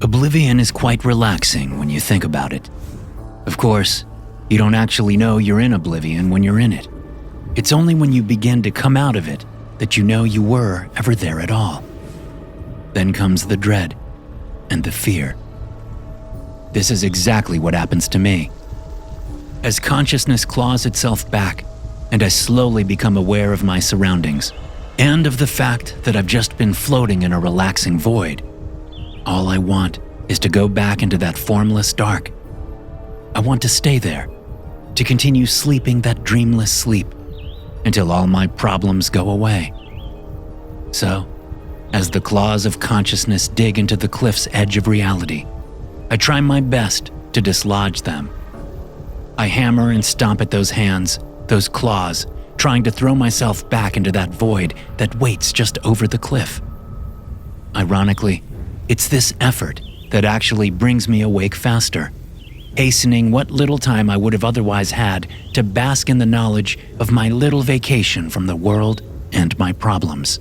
Oblivion is quite relaxing when you think about it. Of course, you don't actually know you're in oblivion when you're in it. It's only when you begin to come out of it that you know you were ever there at all. Then comes the dread and the fear. This is exactly what happens to me. As consciousness claws itself back, and I slowly become aware of my surroundings, and of the fact that I've just been floating in a relaxing void, all I want is to go back into that formless dark. I want to stay there, to continue sleeping that dreamless sleep until all my problems go away. So, as the claws of consciousness dig into the cliff's edge of reality, I try my best to dislodge them. I hammer and stomp at those hands, those claws, trying to throw myself back into that void that waits just over the cliff. Ironically, it's this effort that actually brings me awake faster, hastening what little time I would have otherwise had to bask in the knowledge of my little vacation from the world and my problems.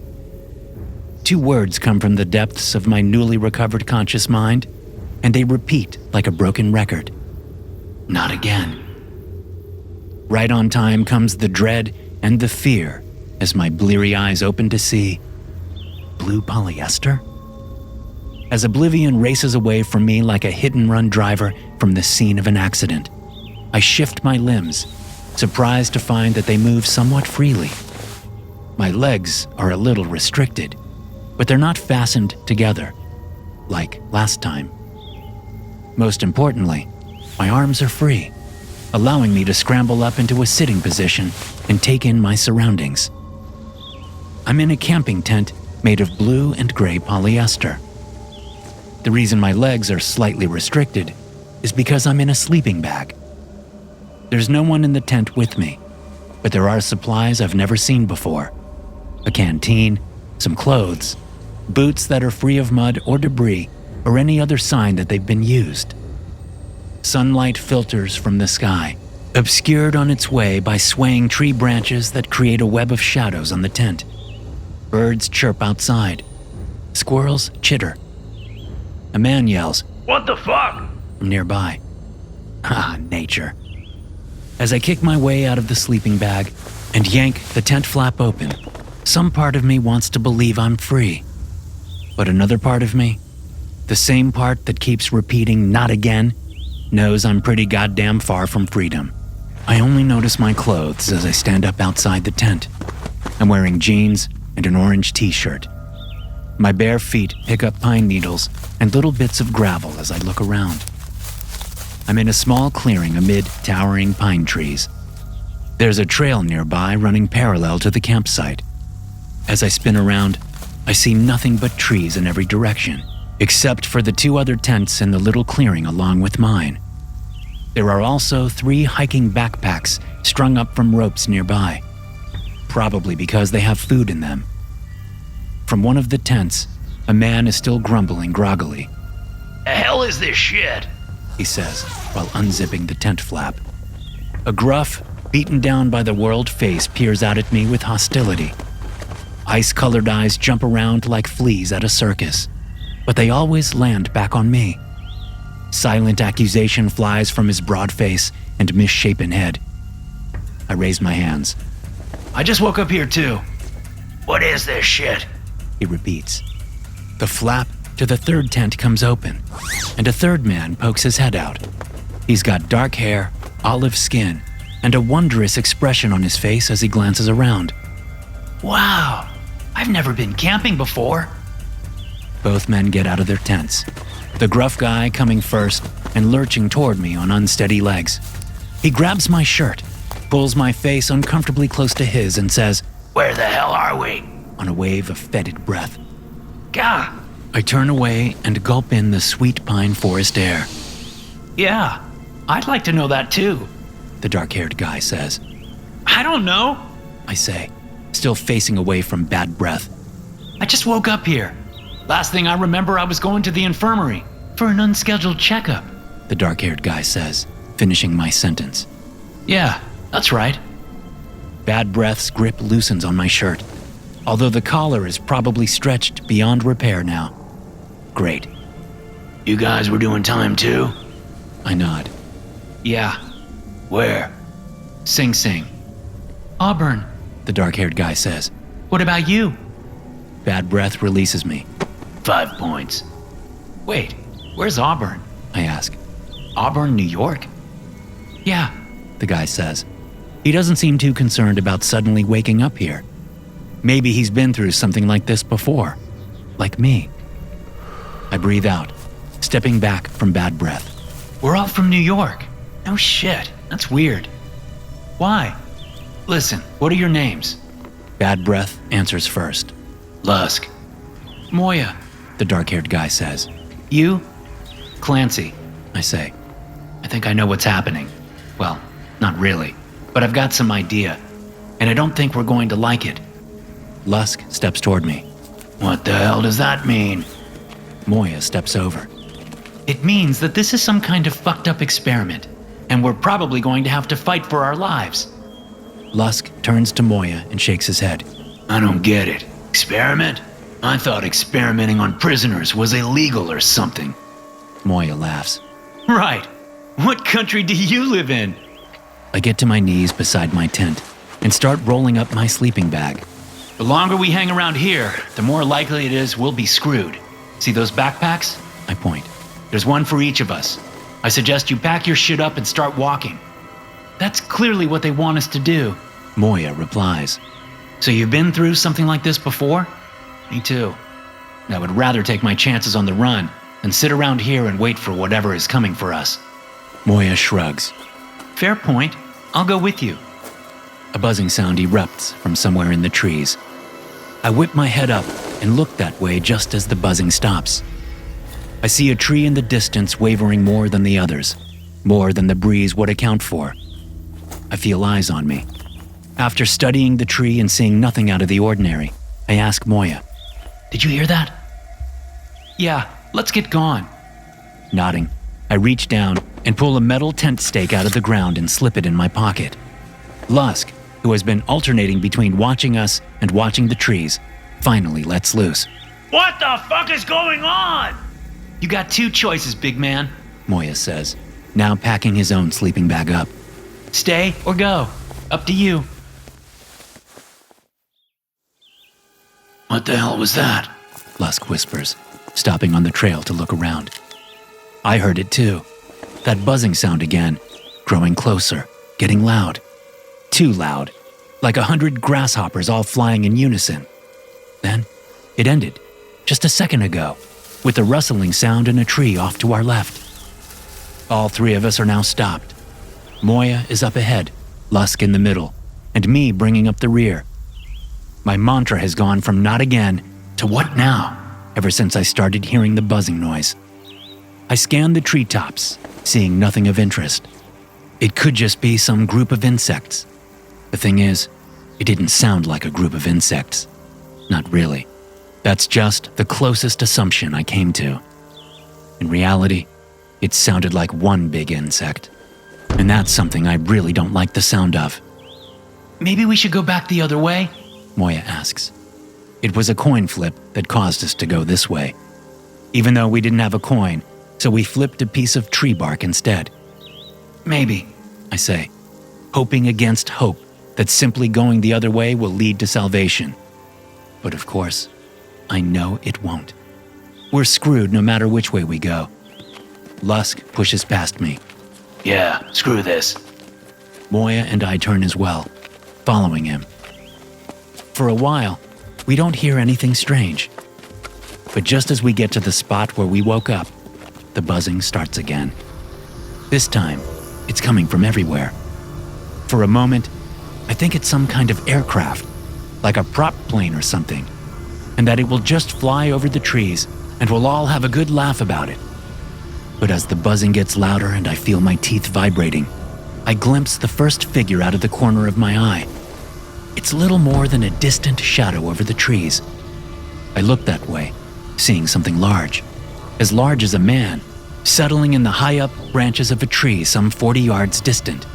2 words come from the depths of my newly recovered conscious mind, and they repeat like a broken record. Not again. Right on time comes the dread and the fear as my bleary eyes open to see blue polyester? As oblivion races away from me like a hit-and-run driver from the scene of an accident, I shift my limbs, surprised to find that they move somewhat freely. My legs are a little restricted, but they're not fastened together, like last time. Most importantly, my arms are free, allowing me to scramble up into a sitting position and take in my surroundings. I'm in a camping tent made of blue and gray polyester. The reason my legs are slightly restricted is because I'm in a sleeping bag. There's no one in the tent with me, but there are supplies I've never seen before. A canteen, some clothes, boots that are free of mud or debris or any other sign that they've been used. Sunlight filters from the sky, obscured on its way by swaying tree branches that create a web of shadows on the tent. Birds chirp outside. Squirrels chitter. A man yells, "What the fuck?" from nearby. Ah, nature. As I kick my way out of the sleeping bag and yank the tent flap open, some part of me wants to believe I'm free. But another part of me, the same part that keeps repeating "not again," knows I'm pretty goddamn far from freedom. I only notice my clothes as I stand up outside the tent. I'm wearing jeans and an orange t-shirt. My bare feet pick up pine needles and little bits of gravel as I look around. I'm in a small clearing amid towering pine trees. There's a trail nearby running parallel to the campsite. As I spin around, I see nothing but trees in every direction, except for the 2 other tents in the little clearing along with mine. There are also 3 hiking backpacks strung up from ropes nearby, probably because they have food in them. From one of the tents, a man is still grumbling groggily. "The hell is this shit?" he says while unzipping the tent flap. A gruff, beaten down by the world face peers out at me with hostility. Ice-colored eyes jump around like fleas at a circus, but they always land back on me. Silent accusation flies from his broad face and misshapen head. I raise my hands. "I just woke up here too." "What is this shit?" he repeats. The flap to the 3rd tent comes open, and a 3rd man pokes his head out. He's got dark hair, olive skin, and a wondrous expression on his face as he glances around. "Wow, I've never been camping before." Both men get out of their tents, the gruff guy coming first and lurching toward me on unsteady legs. He grabs my shirt, pulls my face uncomfortably close to his, and says, "Where the hell are we?" on a wave of fetid breath. "Gah!" I turn away and gulp in the sweet pine forest air. "Yeah, I'd like to know that too," the dark-haired guy says. "I don't know," I say, still facing away from bad breath. "I just woke up here. Last thing I remember, I was going to the infirmary for an unscheduled checkup," the dark-haired guy says, finishing my sentence. "Yeah, that's right." Bad breath's grip loosens on my shirt, although the collar is probably stretched beyond repair now. Great. You guys were doing time too? I nod. Yeah. Where? Sing Sing. Auburn. The dark-haired guy says. What about you? Bad breath releases me. 5 points. Wait, where's Auburn? I ask. Auburn, New York? Yeah. The guy says. He doesn't seem too concerned about suddenly waking up here. Maybe he's been through something like this before. Like me. I breathe out, stepping back from bad breath. We're all from New York. No shit, that's weird. Why? Listen, what are your names? Bad breath answers first. Lusk. Moya. The dark-haired guy says. You? Clancy. I say. I think I know what's happening. Well, not really, but I've got some idea, and I don't think we're going to like it. Lusk steps toward me. What the hell does that mean? Moya steps over. It means that this is some kind of fucked up experiment, and we're probably going to have to fight for our lives. Lusk turns to Moya and shakes his head. I don't get it. Experiment? I thought experimenting on prisoners was illegal or something. Moya laughs. Right. What country do you live in? I get to my knees beside my tent and start rolling up my sleeping bag. The longer we hang around here, the more likely it is we'll be screwed. See those backpacks? I point. There's one for each of us. I suggest you pack your shit up and start walking. That's clearly what they want us to do. Moya replies. So you've been through something like this before? Me too. I would rather take my chances on the run than sit around here and wait for whatever is coming for us. Moya shrugs. Fair point. I'll go with you. A buzzing sound erupts from somewhere in the trees. I whip my head up and look that way just as the buzzing stops. I see a tree in the distance wavering more than the others, more than the breeze would account for. I feel eyes on me. After studying the tree and seeing nothing out of the ordinary, I ask Moya, Did you hear that? Yeah, let's get gone. Nodding, I reach down and pull a metal tent stake out of the ground and slip it in my pocket. Lusk, who has been alternating between watching us and watching the trees, finally lets loose. What the fuck is going on? You got two choices, big man. Moya says, now packing his own sleeping bag up. Stay or go. Up to you. What the hell was that? Lusk whispers, stopping on the trail to look around. I heard it too. That buzzing sound again, growing closer, getting loud. Too loud, like 100 grasshoppers all flying in unison. Then, it ended, just a second ago, with a rustling sound in a tree off to our left. All three of us are now stopped. Moya is up ahead, Lusk in the middle, and me bringing up the rear. My mantra has gone from not again to what now, ever since I started hearing the buzzing noise. I scanned the treetops, seeing nothing of interest. It could just be some group of insects. The thing is, it didn't sound like a group of insects. Not really. That's just the closest assumption I came to. In reality, it sounded like one big insect. And that's something I really don't like the sound of. Maybe we should go back the other way? Moya asks. It was a coin flip that caused us to go this way. Even though we didn't have a coin, so we flipped a piece of tree bark instead. Maybe, I say, hoping against hope that simply going the other way will lead to salvation. But of course, I know it won't. We're screwed no matter which way we go. Lusk pushes past me. Yeah, screw this. Moya and I turn as well, following him. For a while, we don't hear anything strange. But just as we get to the spot where we woke up, the buzzing starts again. This time, it's coming from everywhere. For a moment, I think it's some kind of aircraft, like a prop plane or something, and that it will just fly over the trees and we'll all have a good laugh about it. But as the buzzing gets louder and I feel my teeth vibrating, I glimpse the first figure out of the corner of my eye. It's little more than a distant shadow over the trees. I look that way, seeing something large as a man, settling in the high-up branches of a tree some 40 yards distant.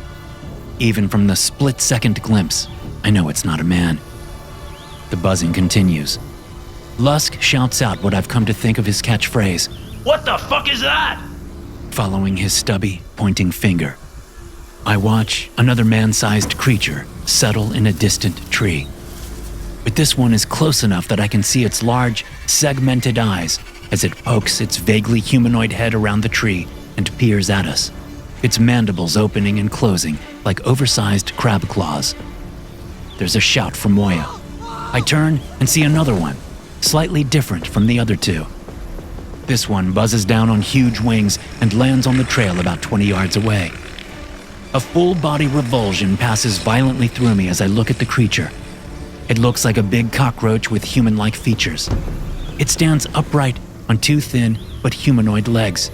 Even from the split-second glimpse, I know it's not a man. The buzzing continues. Lusk shouts out what I've come to think of his catchphrase, What the fuck is that? Following his stubby, pointing finger, I watch another man-sized creature settle in a distant tree. But this one is close enough that I can see its large, segmented eyes as it pokes its vaguely humanoid head around the tree and peers at us, its mandibles opening and closing like oversized crab claws. There's a shout from Moya. I turn and see another one, slightly different from the other two. This one buzzes down on huge wings and lands on the trail about 20 yards away. A full-body revulsion passes violently through me as I look at the creature. It looks like a big cockroach with human-like features. It stands upright on two thin but humanoid legs.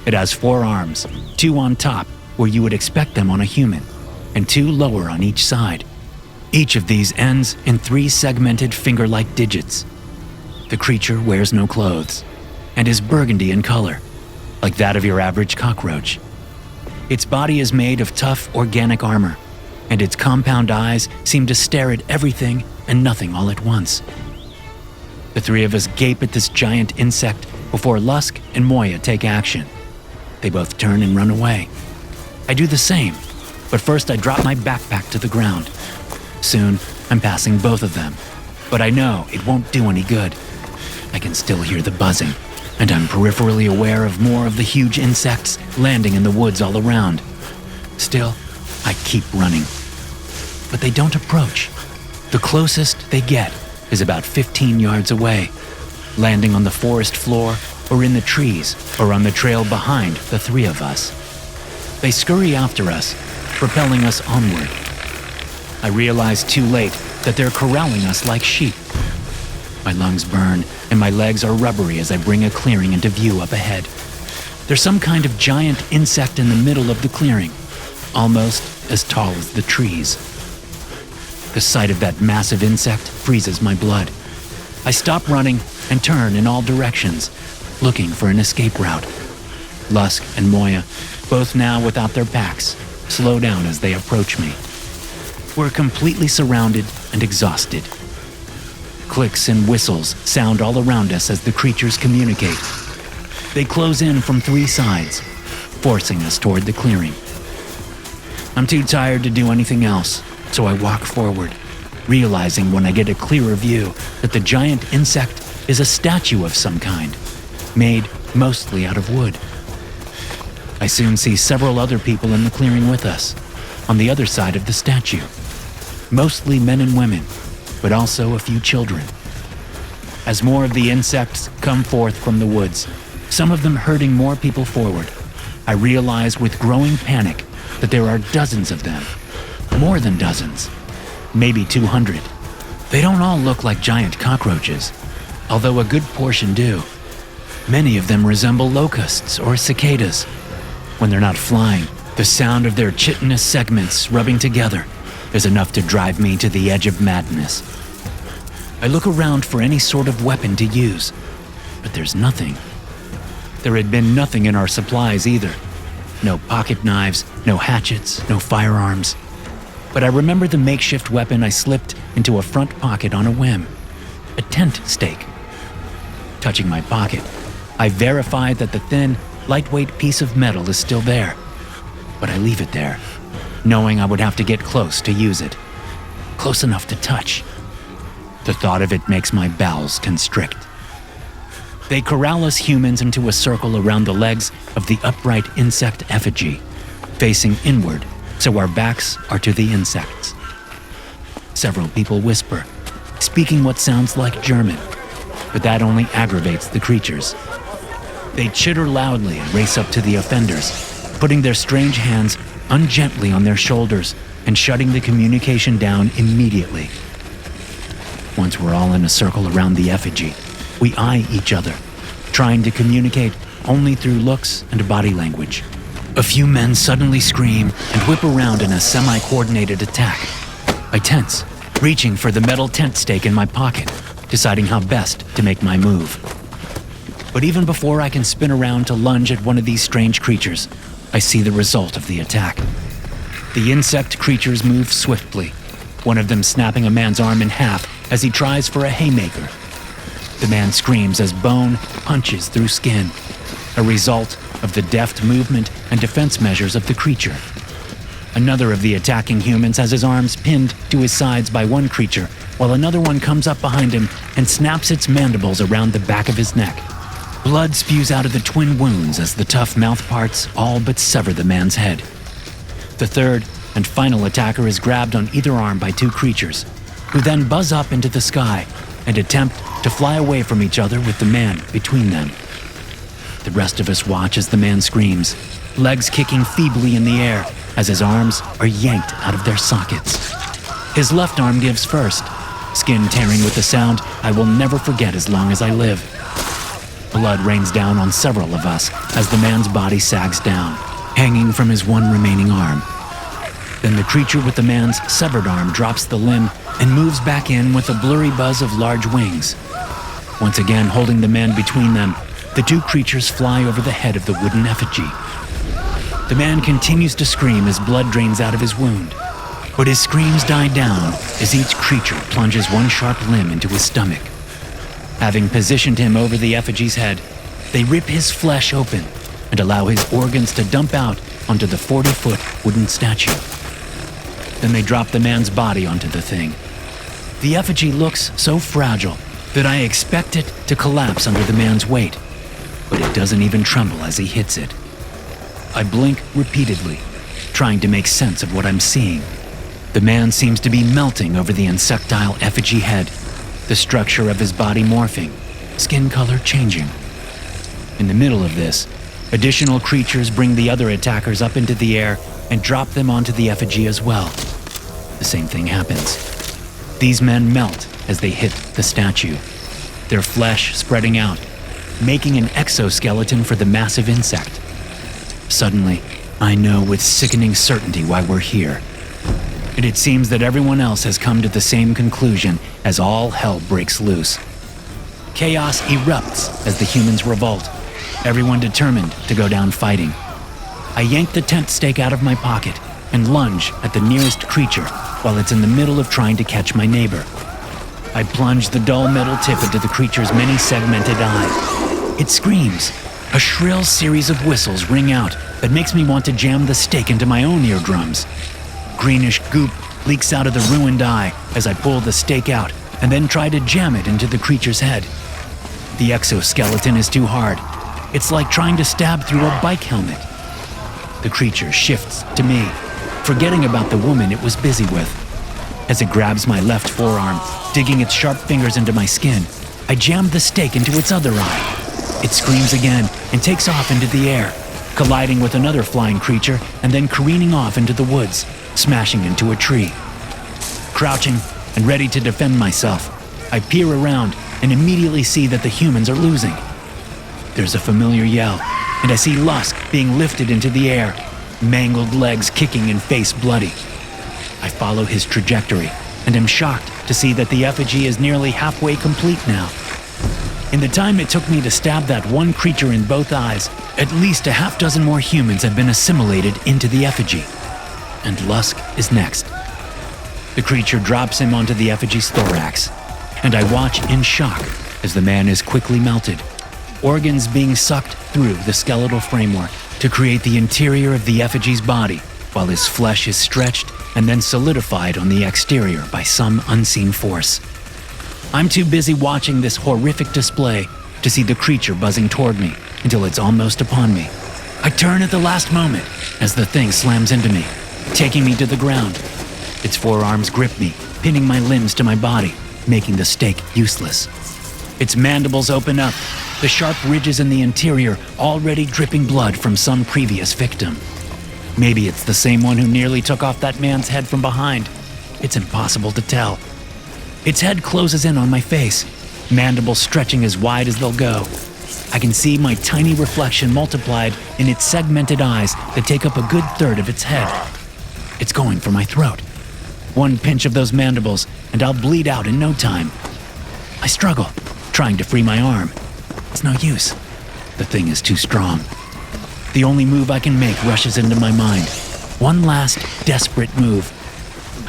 It has 4 arms, 2 on top where you would expect them on a human, and 2 lower on each side. Each of these ends in 3 segmented finger-like digits. The creature wears no clothes and is burgundy in color, like that of your average cockroach. Its body is made of tough, organic armor, and its compound eyes seem to stare at everything and nothing all at once. The 3 of us gape at this giant insect before Lusk and Moya take action. They both turn and run away. I do the same, but first I drop my backpack to the ground. Soon, I'm passing both of them, but I know it won't do any good. I can still hear the buzzing, and I'm peripherally aware of more of the huge insects landing in the woods all around. Still, I keep running. But they don't approach. The closest they get is about 15 yards away, landing on the forest floor or in the trees or on the trail behind the 3 of us. They scurry after us, propelling us onward. I realize too late that they're corralling us like sheep. My lungs burn and my legs are rubbery as I bring a clearing into view up ahead. There's some kind of giant insect in the middle of the clearing, almost as tall as the trees. The sight of that massive insect freezes my blood. I stop running and turn in all directions, looking for an escape route. Lusk and Moya, both now without their packs, slow down as they approach me. We're completely surrounded and exhausted. Clicks and whistles sound all around us as the creatures communicate. They close in from 3 sides, forcing us toward the clearing. I'm too tired to do anything else, so I walk forward, realizing when I get a clearer view that the giant insect is a statue of some kind, made mostly out of wood. I soon see several other people in the clearing with us, on the other side of the statue. Mostly men and women, but also a few children. As more of the insects come forth from the woods, some of them herding more people forward, I realize with growing panic that there are dozens of them. More than dozens. Maybe 200. They don't all look like giant cockroaches, although a good portion do. Many of them resemble locusts or cicadas. When they're not flying, the sound of their chitinous segments rubbing together is enough to drive me to the edge of madness. I look around for any sort of weapon to use, but there's nothing. There had been nothing in our supplies either. No pocket knives, no hatchets, no firearms. But I remember the makeshift weapon I slipped into a front pocket on a whim. A tent stake. Touching my pocket, I verify that the thin, lightweight piece of metal is still there. But I leave it there, knowing I would have to get close to use it. Close enough to touch. The thought of it makes my bowels constrict. They corral us humans into a circle around the legs of the upright insect effigy, facing inward so our backs are to the insects. Several people whisper, speaking what sounds like German, but that only aggravates the creatures. They chitter loudly and race up to the offenders, putting their strange hands ungently on their shoulders and shutting the communication down immediately. Once we're all in a circle around the effigy, we eye each other, trying to communicate only through looks and body language. A few men suddenly scream and whip around in a semi-coordinated attack. I tense, reaching for the metal tent stake in my pocket, deciding how best to make my move. But even before I can spin around to lunge at one of these strange creatures, I see the result of the attack. The insect creatures move swiftly, one of them snapping a man's arm in half as he tries for a haymaker. The man screams as bone punches through skin, a result of the deft movement and defense measures of the creature. Another of the attacking humans has his arms pinned to his sides by one creature, while another one comes up behind him and snaps its mandibles around the back of his neck. Blood spews out of the twin wounds as the tough mouth parts all but sever the man's head. The third and final attacker is grabbed on either arm by two creatures, who then buzz up into the sky and attempt to fly away from each other with the man between them. The rest of us watch as the man screams, legs kicking feebly in the air as his arms are yanked out of their sockets. His left arm gives first, skin tearing with a sound I will never forget as long as I live. Blood rains down on several of us as the man's body sags down, hanging from his one remaining arm. Then the creature with the man's severed arm drops the limb and moves back in with a blurry buzz of large wings. Once again holding the man between them, the two creatures fly over the head of the wooden effigy. The man continues to scream as blood drains out of his wound, but his screams die down as each creature plunges one sharp limb into his stomach. Having positioned him over the effigy's head, they rip his flesh open and allow his organs to dump out onto the 40-foot wooden statue. Then they drop the man's body onto the thing. The effigy looks so fragile that I expect it to collapse under the man's weight, but it doesn't even tremble as he hits it. I blink repeatedly, trying to make sense of what I'm seeing. The man seems to be melting over the insectile effigy head, the structure of his body morphing, skin color changing. In the middle of this, additional creatures bring the other attackers up into the air and drop them onto the effigy as well. The same thing happens. These men melt as they hit the statue, their flesh spreading out, making an exoskeleton for the massive insect. Suddenly, I know with sickening certainty why we're here. And it seems that everyone else has come to the same conclusion as all hell breaks loose. Chaos erupts as the humans revolt, everyone determined to go down fighting. I yank the tent stake out of my pocket and lunge at the nearest creature while it's in the middle of trying to catch my neighbor. I plunge the dull metal tip into the creature's many-segmented eye. It screams. A shrill series of whistles ring out that makes me want to jam the stake into my own eardrums. Greenish goop leaks out of the ruined eye as I pull the stake out and then try to jam it into the creature's head. The exoskeleton is too hard. It's like trying to stab through a bike helmet. The creature shifts to me, forgetting about the woman it was busy with. As it grabs my left forearm, digging its sharp fingers into my skin, I jam the stake into its other eye. It screams again and takes off into the air, colliding with another flying creature and then careening off into the woods, smashing into a tree. Crouching and ready to defend myself, I peer around and immediately see that the humans are losing. There's a familiar yell, and I see Lusk being lifted into the air, mangled legs kicking and face bloody. I follow his trajectory and am shocked to see that the effigy is nearly halfway complete now. In the time it took me to stab that one creature in both eyes, at least a half dozen more humans have been assimilated into the effigy. And Lusk is next. The creature drops him onto the effigy's thorax, and I watch in shock as the man is quickly melted, organs being sucked through the skeletal framework to create the interior of the effigy's body, while his flesh is stretched and then solidified on the exterior by some unseen force. I'm too busy watching this horrific display to see the creature buzzing toward me until it's almost upon me. I turn at the last moment as the thing slams into me, taking me to the ground. Its forearms grip me, pinning my limbs to my body, making the stake useless. Its mandibles open up, the sharp ridges in the interior already dripping blood from some previous victim. Maybe it's the same one who nearly took off that man's head from behind. It's impossible to tell. Its head closes in on my face, mandibles stretching as wide as they'll go. I can see my tiny reflection multiplied in its segmented eyes that take up a good third of its head. It's going for my throat. One pinch of those mandibles, and I'll bleed out in no time. I struggle, trying to free my arm. It's no use. The thing is too strong. The only move I can make rushes into my mind. One last, desperate move.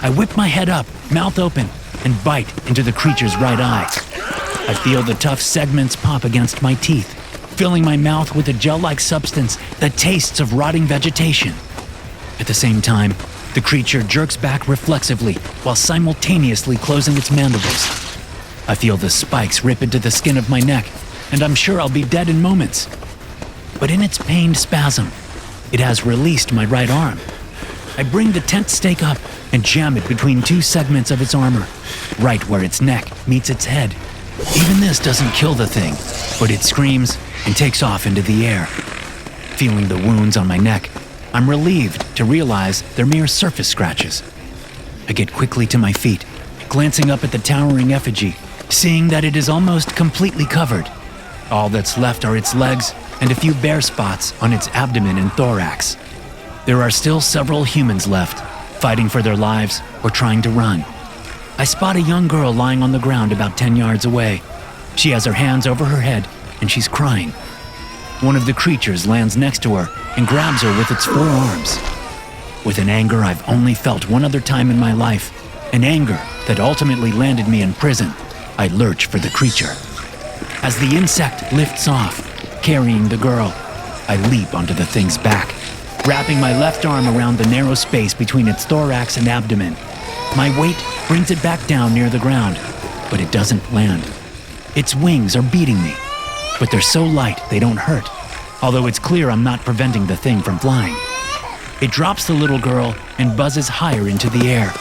I whip my head up, mouth open, and bite into the creature's right eye. I feel the tough segments pop against my teeth, filling my mouth with a gel-like substance that tastes of rotting vegetation. At the same time, the creature jerks back reflexively while simultaneously closing its mandibles. I feel the spikes rip into the skin of my neck, and I'm sure I'll be dead in moments. But in its pained spasm, it has released my right arm. I bring the tent stake up and jam it between two segments of its armor, right where its neck meets its head. Even this doesn't kill the thing, but it screams and takes off into the air. Feeling the wounds on my neck, I'm relieved to realize they're mere surface scratches. I get quickly to my feet, glancing up at the towering effigy, seeing that it is almost completely covered. All that's left are its legs and a few bare spots on its abdomen and thorax. There are still several humans left, fighting for their lives or trying to run. I spot a young girl lying on the ground about 10 yards away. She has her hands over her head and she's crying. One of the creatures lands next to her and grabs her with its forearms. With an anger I've only felt one other time in my life, an anger that ultimately landed me in prison, I lurch for the creature. As the insect lifts off, carrying the girl, I leap onto the thing's back, wrapping my left arm around the narrow space between its thorax and abdomen. My weight brings it back down near the ground, but it doesn't land. Its wings are beating me, but they're so light they don't hurt, although it's clear I'm not preventing the thing from flying. It drops the little girl and buzzes higher into the air,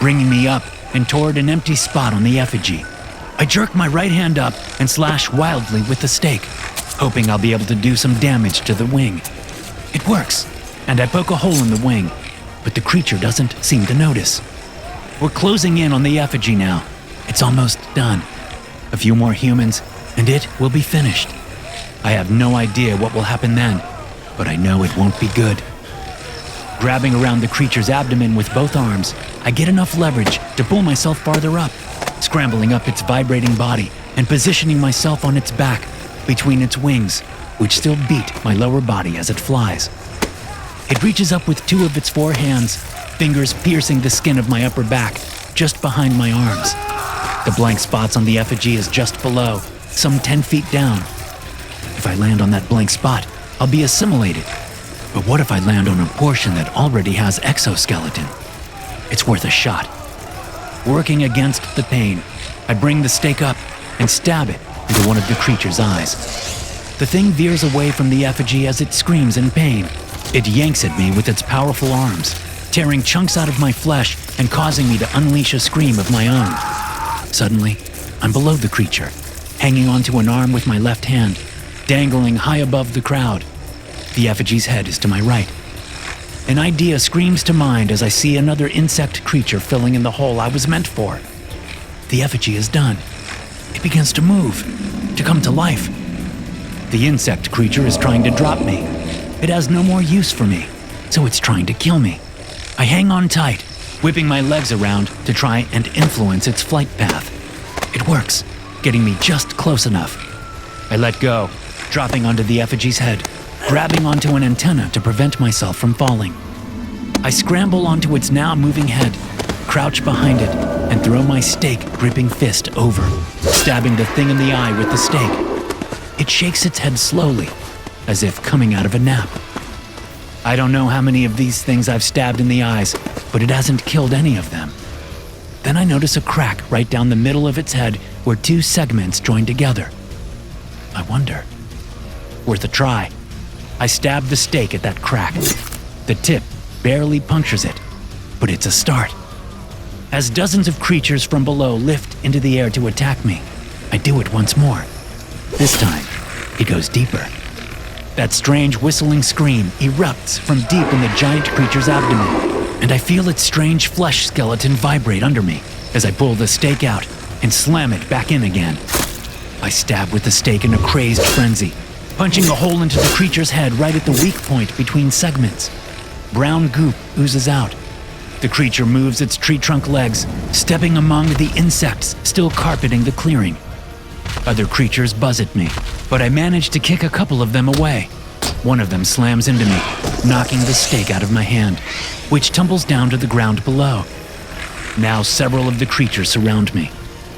bringing me up and toward an empty spot on the effigy. I jerk my right hand up and slash wildly with the stake, hoping I'll be able to do some damage to the wing. It works, and I poke a hole in the wing, but the creature doesn't seem to notice. We're closing in on the effigy now. It's almost done. A few more humans, and it will be finished. I have no idea what will happen then, but I know it won't be good. Grabbing around the creature's abdomen with both arms, I get enough leverage to pull myself farther up, scrambling up its vibrating body and positioning myself on its back between its wings, which still beat my lower body as it flies. It reaches up with two of its four hands, fingers piercing the skin of my upper back, just behind my arms. The blank spots on the effigy is just below, some 10 feet down. If I land on that blank spot, I'll be assimilated. But what if I land on a portion that already has exoskeleton? It's worth a shot. Working against the pain, I bring the stake up and stab it into one of the creature's eyes. The thing veers away from the effigy as it screams in pain. It yanks at me with its powerful arms, tearing chunks out of my flesh and causing me to unleash a scream of my own. Suddenly, I'm below the creature, hanging onto an arm with my left hand, dangling high above the crowd. The effigy's head is to my right. An idea screams to mind as I see another insect creature filling in the hole I was meant for. The effigy is done. It begins to move, to come to life. The insect creature is trying to drop me. It has no more use for me, so it's trying to kill me. I hang on tight, whipping my legs around to try and influence its flight path. It works, getting me just close enough. I let go, dropping onto the effigy's head, grabbing onto an antenna to prevent myself from falling. I scramble onto its now moving head, crouch behind it, and throw my stake-gripping fist over, stabbing the thing in the eye with the stake. It shakes its head slowly, as if coming out of a nap. I don't know how many of these things I've stabbed in the eyes, but it hasn't killed any of them. Then I notice a crack right down the middle of its head where two segments join together. I wonder. Worth a try. I stab the stake at that crack. The tip barely punctures it, but it's a start. As dozens of creatures from below lift into the air to attack me, I do it once more. This time, it goes deeper. That strange whistling scream erupts from deep in the giant creature's abdomen, and I feel its strange flesh skeleton vibrate under me as I pull the stake out and slam it back in again. I stab with the stake in a crazed frenzy, punching a hole into the creature's head right at the weak point between segments. Brown goop oozes out. The creature moves its tree trunk legs, stepping among the insects still carpeting the clearing. Other creatures buzz at me, but I manage to kick a couple of them away. One of them slams into me, knocking the stake out of my hand, which tumbles down to the ground below. Now several of the creatures surround me.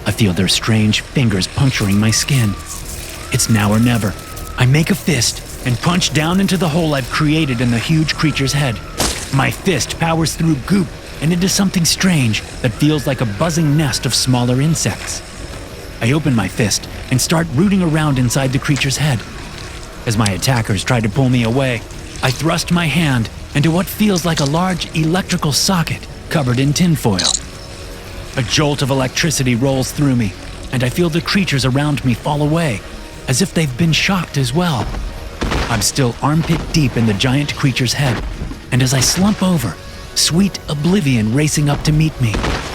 I feel their strange fingers puncturing my skin. It's now or never. I make a fist and punch down into the hole I've created in the huge creature's head. My fist powers through goop and into something strange that feels like a buzzing nest of smaller insects. I open my fist and start rooting around inside the creature's head. As my attackers try to pull me away, I thrust my hand into what feels like a large electrical socket covered in tinfoil. A jolt of electricity rolls through me, and I feel the creatures around me fall away, as if they've been shocked as well. I'm still armpit deep in the giant creature's head, and as I slump over, sweet oblivion racing up to meet me.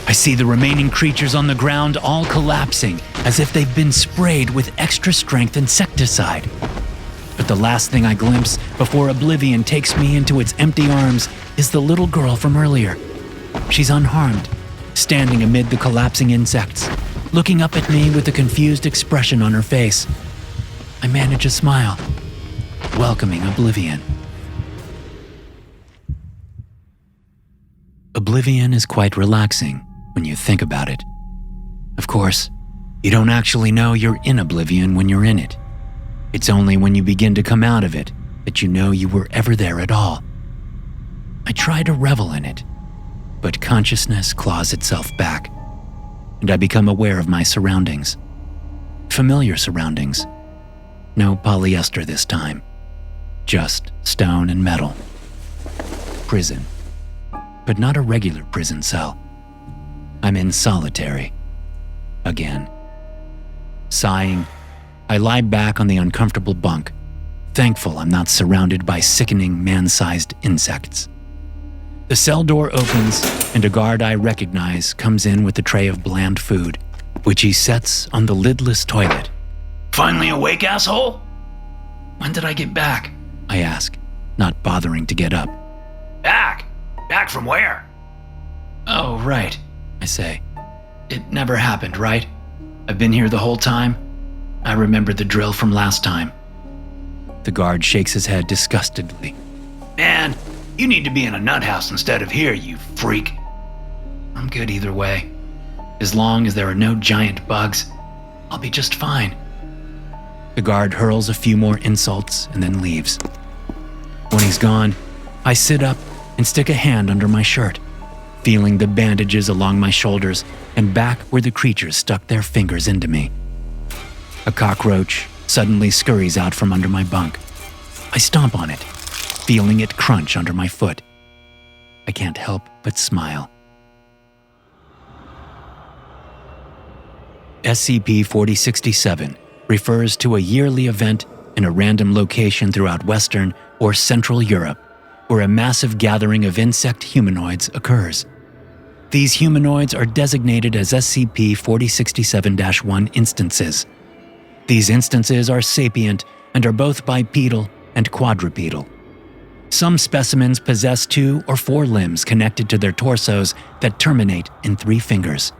I see the remaining creatures on the ground all collapsing as if they've been sprayed with extra strength insecticide. But the last thing I glimpse before oblivion takes me into its empty arms is the little girl from earlier. She's unharmed, standing amid the collapsing insects, looking up at me with a confused expression on her face. I manage a smile, welcoming oblivion. Oblivion is quite relaxing when you think about it. Of course, you don't actually know you're in oblivion when you're in it. It's only when you begin to come out of it that you know you were ever there at all. I try to revel in it, but consciousness claws itself back, and I become aware of my surroundings. Familiar surroundings. No polyester this time, just stone and metal. Prison, but not a regular prison cell. I'm in solitary. Again. Sighing, I lie back on the uncomfortable bunk, thankful I'm not surrounded by sickening man-sized insects. The cell door opens, and a guard I recognize comes in with a tray of bland food, which he sets on the lidless toilet. Finally awake, asshole? When did I get back? I ask, not bothering to get up. Back? Back from where? Oh, right, I say. It never happened, right? I've been here the whole time? I remember the drill from last time. The guard shakes his head disgustedly. Man, you need to be in a nut house instead of here, you freak. I'm good either way. As long as there are no giant bugs, I'll be just fine. The guard hurls a few more insults and then leaves. When he's gone, I sit up and stick a hand under my shirt, feeling the bandages along my shoulders and back where the creatures stuck their fingers into me. A cockroach suddenly scurries out from under my bunk. I stomp on it, feeling it crunch under my foot. I can't help but smile. SCP-4067 refers to a yearly event in a random location throughout Western or Central Europe where a massive gathering of insect humanoids occurs. These humanoids are designated as SCP-4067-1 instances. These instances are sapient and are both bipedal and quadrupedal. Some specimens possess 2 or 4 limbs connected to their torsos that terminate in 3 fingers.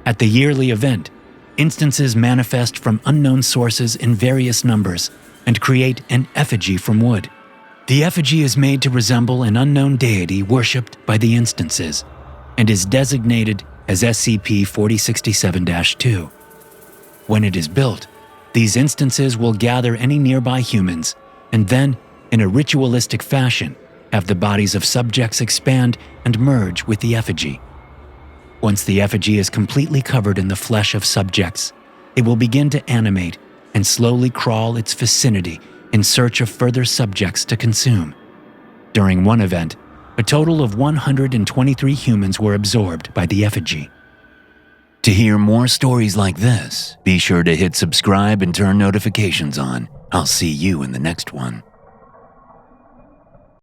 At the yearly event, instances manifest from unknown sources in various numbers and create an effigy from wood. The effigy is made to resemble an unknown deity worshipped by the instances and is designated as SCP-4067-2. When it is built, these instances will gather any nearby humans and then, in a ritualistic fashion, have the bodies of subjects expand and merge with the effigy. Once the effigy is completely covered in the flesh of subjects, it will begin to animate and slowly crawl its vicinity in search of further subjects to consume. During one event, a total of 123 humans were absorbed by the effigy. To hear more stories like this, be sure to hit subscribe and turn notifications on. I'll see you in the next one.